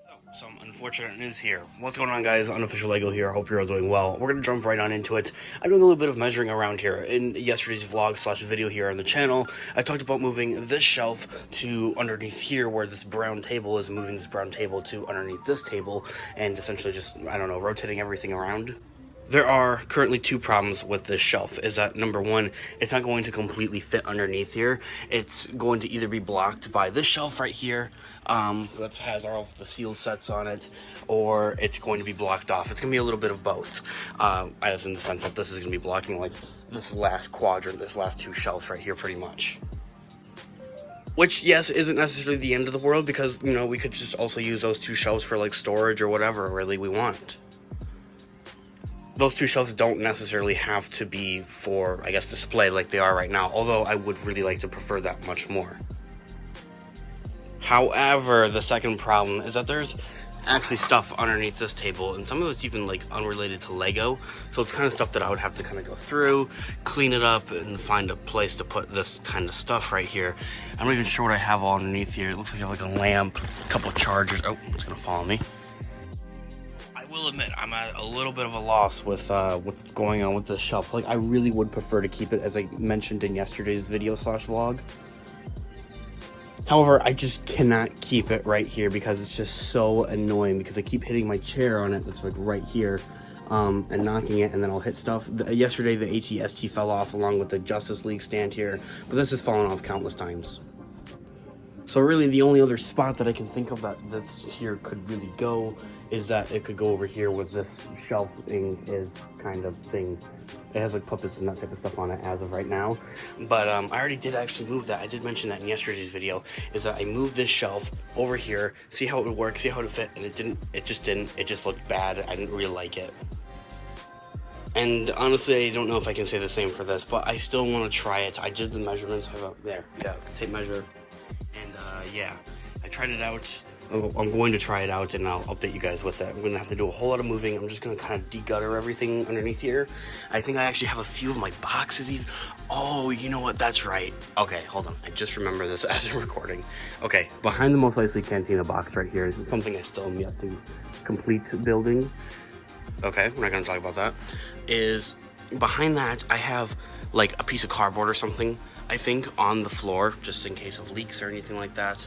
So, some unfortunate news here. What's going on, guys? Unofficial Lego here. Hope you're all doing well. We're gonna jump right on into it. I'm doing a little bit of measuring around here. In yesterday's vlog slash video here on the channel, I talked about moving this shelf to underneath here where this brown table is, moving this brown table to underneath this table, and essentially just, I don't know, rotating everything around. There are currently two problems with this shelf. Is that number one, it's not going to completely fit underneath here. It's going to either be blocked by this shelf right here, that has all of the sealed sets on it, or it's going to be blocked off. It's going to be a little bit of both, as in the sense that this is going to be blocking like this last quadrant, this last two shelves right here pretty much. Which, yes, isn't necessarily the end of the world because, you know, we could just also use those two shelves for like storage or whatever really we want. Those two shelves don't necessarily have to be for, I guess, display like they are right now, although I would really like to prefer that much more. However, the second problem is that there's actually stuff underneath this table, and some of it's even like unrelated to Lego, so it's kind of stuff that I would have to kind of go through, clean it up, and find a place to put this kind of stuff right here. I'm not even sure what I have all underneath here. It looks like I have like a lamp, a couple of chargers. Oh, it's gonna follow me. I will admit, I'm at a little bit of a loss with what's going on with this shelf. Like, I really would prefer to keep it, as I mentioned in yesterday's video slash vlog. However, I just cannot keep it right here because it's just so annoying, because I keep hitting my chair on it that's like right here, and knocking it, and then I'll hit stuff. Yesterday, the HEST fell off along with the Justice League stand here, but this has fallen off countless times. So really, the only other spot that I can think of that's here could really go is that it could go over here with this shelving is kind of thing. It has like puppets and that type of stuff on it as of right now. But I already did actually move that. I did mention that in yesterday's video, is that I moved this shelf over here, see how it would work, see how it would fit, and it just looked bad. I didn't really like it. And honestly, I don't know if I can say the same for this, but I still want to try it. I did the measurements. There, yeah, tape measure. And yeah, I tried it out. I'm going to try it out and I'll update you guys with it. I'm going to have to do a whole lot of moving. I'm just going to kind of degutter everything underneath here. I think I actually have a few of my boxes. Oh, you know what? That's right. Okay, hold on. I just remember this as I'm recording. Okay, behind the most likely cantina box right here is something I still am yet to complete building. Okay, we're not going to talk about that. Is behind that, I have like a piece of cardboard or something, I think, on the floor, just in case of leaks or anything like that.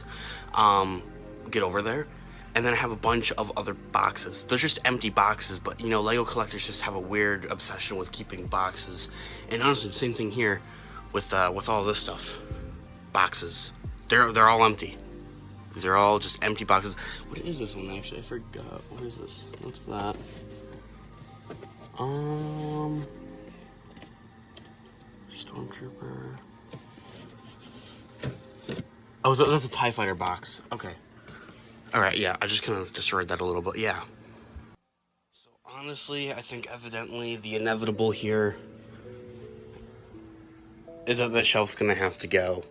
Get over there. And then I have a bunch of other boxes. They're just empty boxes, but you know, Lego collectors just have a weird obsession with keeping boxes. And honestly, the same thing here with all this stuff. Boxes. They're all empty. These are all just empty boxes. What is this one actually? I forgot. What is this? What's that? Stormtrooper. Oh, so that's a TIE Fighter box. Okay. Alright, yeah, I just kind of destroyed that a little bit, yeah. So honestly, I think evidently the inevitable here is that the shelf's gonna have to go.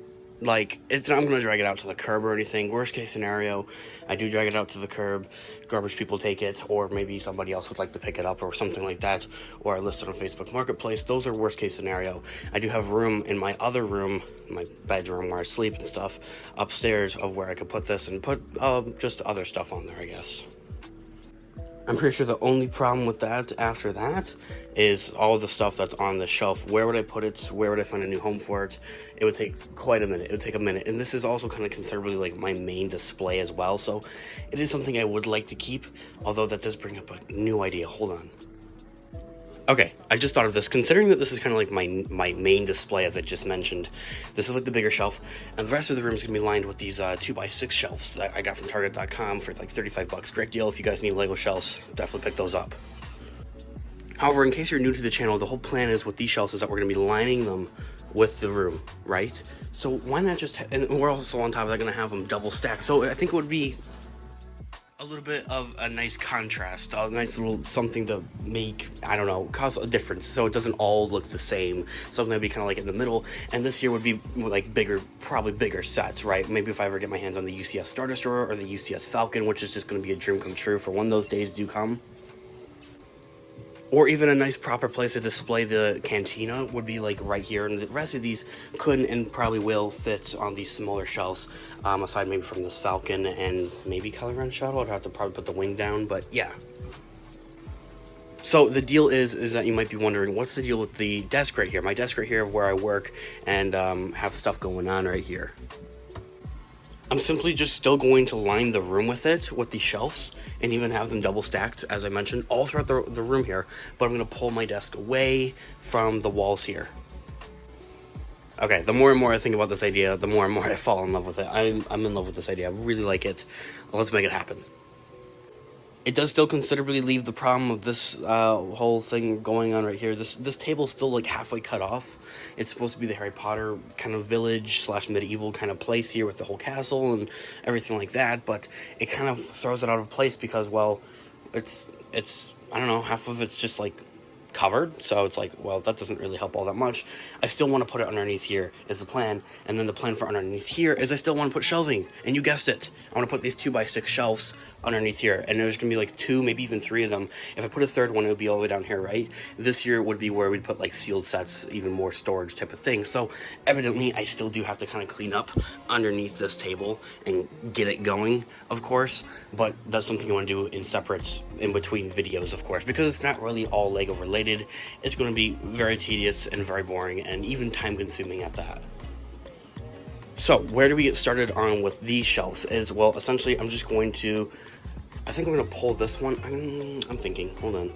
Like, I'm gonna drag it out to the curb or anything. Worst case scenario, I do drag it out to the curb, garbage people take it, or maybe somebody else would like to pick it up or something like that, or I list it on Facebook Marketplace. Those are worst case scenario. I do have room in my other room, my bedroom where I sleep and stuff, upstairs of where I could put this and put just other stuff on there, I guess. I'm pretty sure the only problem with that after that is all the stuff that's on the shelf. Where would I put it? Where would I find a new home for it? It would take quite a minute. It would take a minute. And this is also kind of considerably like my main display as well. So it is something I would like to keep, although that does bring up a new idea. Hold on. Okay, I just thought of this. Considering that this is kind of like my main display, as I just mentioned, this is like the bigger shelf, and the rest of the room is going to be lined with these 2x6 shelves that I got from Target.com for like 35 bucks. Great deal. If you guys need Lego shelves, definitely pick those up. However, in case you're new to the channel, the whole plan is with these shelves is that we're going to be lining them with the room, right? So why not just, and we're also on top of that going to have them double stacked. So I think it would be a little bit of a nice contrast, a nice little something to make, I don't know, cause a difference so it doesn't all look the same. Something that'd be kind of like in the middle, and this here would be like bigger, probably bigger sets, right? Maybe if I ever get my hands on the UCS Star Destroyer or the UCS Falcon, which is just going to be a dream come true for when those days do come. Or even a nice proper place to display the cantina would be like right here, and the rest of these couldn't and probably will fit on these smaller shelves, aside maybe from this Falcon and maybe Color Run Shuttle. I'd have to probably put the wing down, but yeah. So the deal is that you might be wondering, what's the deal with the desk right here? My desk right here where I work and have stuff going on right here. I'm simply just still going to line the room with it, with these shelves, and even have them double stacked, as I mentioned, all throughout the room here. But I'm going to pull my desk away from the walls here. Okay, the more and more I think about this idea, the more and more I fall in love with it. I'm in love with this idea. I really like it. Let's make it happen. It does still considerably leave the problem of this whole thing going on right here. This table's still like halfway cut off. It's supposed to be the Harry Potter kind of village / medieval kind of place here with the whole castle and everything like that, but it kind of throws it out of place because, well, it's I don't know, half of it's just like covered, so it's like, well, that doesn't really help all that much. I still want to put it underneath here is the plan, and then the plan for underneath here is I still want to put shelving, and you guessed it, I want to put these 2x6 shelves underneath here, and there's gonna be like 2, maybe even 3 of them. If I put a third one, it would be all the way down here, right? This here would be where we'd put like sealed sets, even more storage type of thing. So evidently I still do have to kind of clean up underneath this table and get it going, of course, but that's something you want to do in separate, in between videos, of course, because it's not really all Lego related. It's going to be very tedious and very boring and even time consuming at that. So where do we get started on with these shelves is, well, essentially I'm just going to, I think I'm going to pull this one. I'm thinking, hold on.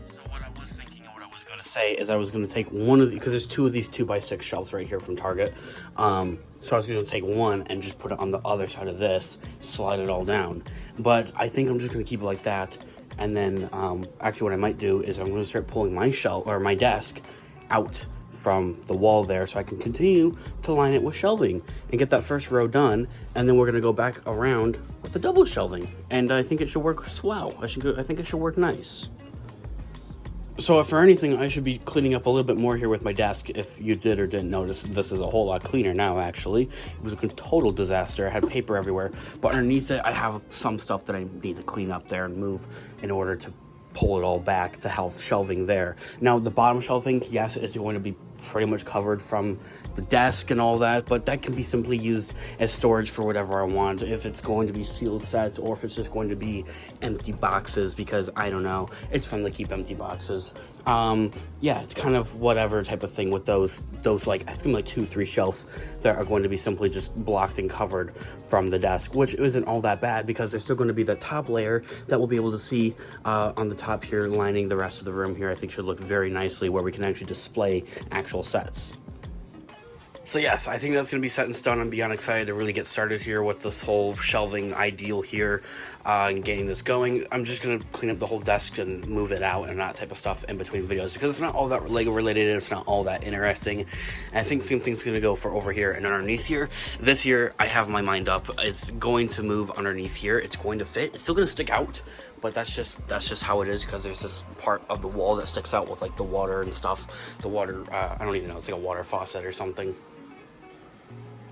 So what I was thinking and what I was going to say is I was going to take one of the, because there's 2 of these 2x6 shelves right here from Target. So I was going to take one and just put it on the other side of this, slide it all down. But I think I'm just going to keep it like that. And then actually what I might do is I'm going to start pulling my shelf or my desk out from the wall there so I can continue to line it with shelving and get that first row done, and then we're going to go back around with the double shelving, and I think it should work swell. I think it should work nice. So if for anything, I should be cleaning up a little bit more here with my desk. If you did or didn't notice, this is a whole lot cleaner now, actually. It was a total disaster. I had paper everywhere, but underneath it I have some stuff that I need to clean up there and move in order to pull it all back to have shelving there. Now the bottom shelving, yes, it's going to be pretty much covered from the desk and all that, but that can be simply used as storage for whatever I want. If it's going to be sealed sets or if it's just going to be empty boxes, because I don't know, it's fun to keep empty boxes. Yeah, it's kind of whatever type of thing with those like, I think like 2-3 shelves that are going to be simply just blocked and covered from the desk, which isn't all that bad because there's still going to be the top layer that we'll be able to see on the top here lining the rest of the room here. I think should look very nicely where we can actually display actual sets. So yes, I think that's going to be set in stone. I'm beyond excited to really get started here with this whole shelving ideal here and getting this going. I'm just going to clean up the whole desk and move it out and that type of stuff in between videos because it's not all that Lego related and it's not all that interesting. And I think same thing's going to go for over here and underneath here. This year, I have my mind up. It's going to move underneath here. It's going to fit. It's still going to stick out, but that's just how it is because there's this part of the wall that sticks out with like the water and stuff. The water, I don't even know, it's like a water faucet or something.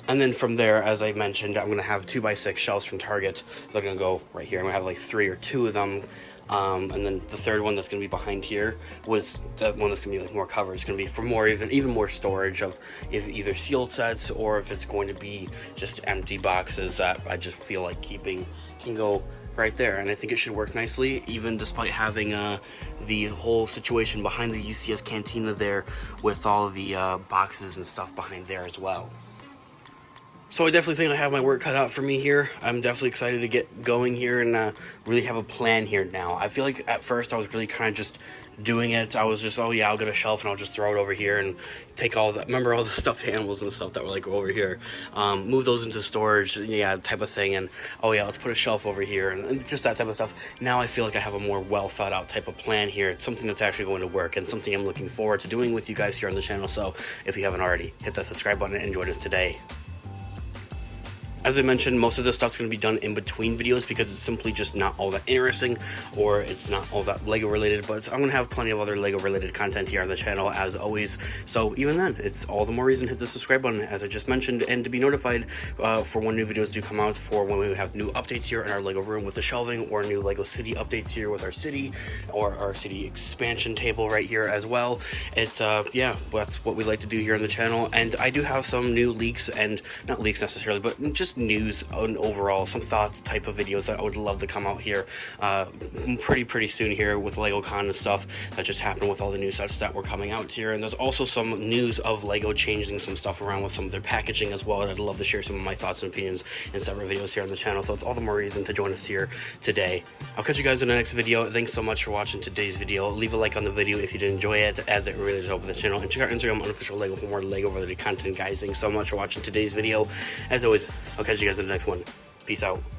And then from there, as I mentioned, I'm going to have 2x6 shelves from Target. They're going to go right here. I'm going to have like 3 or 2 of them. And then the third one that's going to be behind here was the one that's going to be like more covered. It's going to be for more, even more storage of either sealed sets or if it's going to be just empty boxes that I just feel like keeping can go right there. And I think it should work nicely, even despite having the whole situation behind the UCS cantina there with all the boxes and stuff behind there as well. So I definitely think I have my work cut out for me here. I'm definitely excited to get going here and really have a plan here now. I feel like at first I was really kind of just doing it. I was just, oh yeah, I'll get a shelf and I'll just throw it over here and take all the, remember all the stuffed animals and stuff that were like over here, move those into storage, yeah, type of thing, and oh yeah, let's put a shelf over here and just that type of stuff. Now I feel like I have a more well thought out type of plan here. It's something that's actually going to work and something I'm looking forward to doing with you guys here on the channel. So if you haven't already, hit that subscribe button and join us today. As I mentioned, most of this stuff's going to be done in between videos because it's simply just not all that interesting, or it's not all that Lego related, but I'm going to have plenty of other Lego related content here on the channel as always. So even then, it's all the more reason to hit the subscribe button, as I just mentioned, and to be notified for when new videos do come out, for when we have new updates here in our Lego room with the shelving, or new Lego City updates here with our city, or our city expansion table right here as well. It's yeah, that's what we like to do here on the channel. And I do have some new leaks, and not leaks necessarily, but just news and overall some thoughts type of videos that I would love to come out here pretty soon here with LegoCon and stuff that just happened with all the new sets that were coming out here. And there's also some news of Lego changing some stuff around with some of their packaging as well, and I'd love to share some of my thoughts and opinions in separate videos here on the channel. So it's all the more reason to join us here today. I'll catch you guys in the next video. Thanks so much for watching today's video. Leave a like on the video if you did enjoy it, as it really does help with the channel, and check out Instagram Unofficial Lego for more Lego related content, guys. Thanks so much for watching today's video. As always, I'll catch you guys in the next one. Peace out.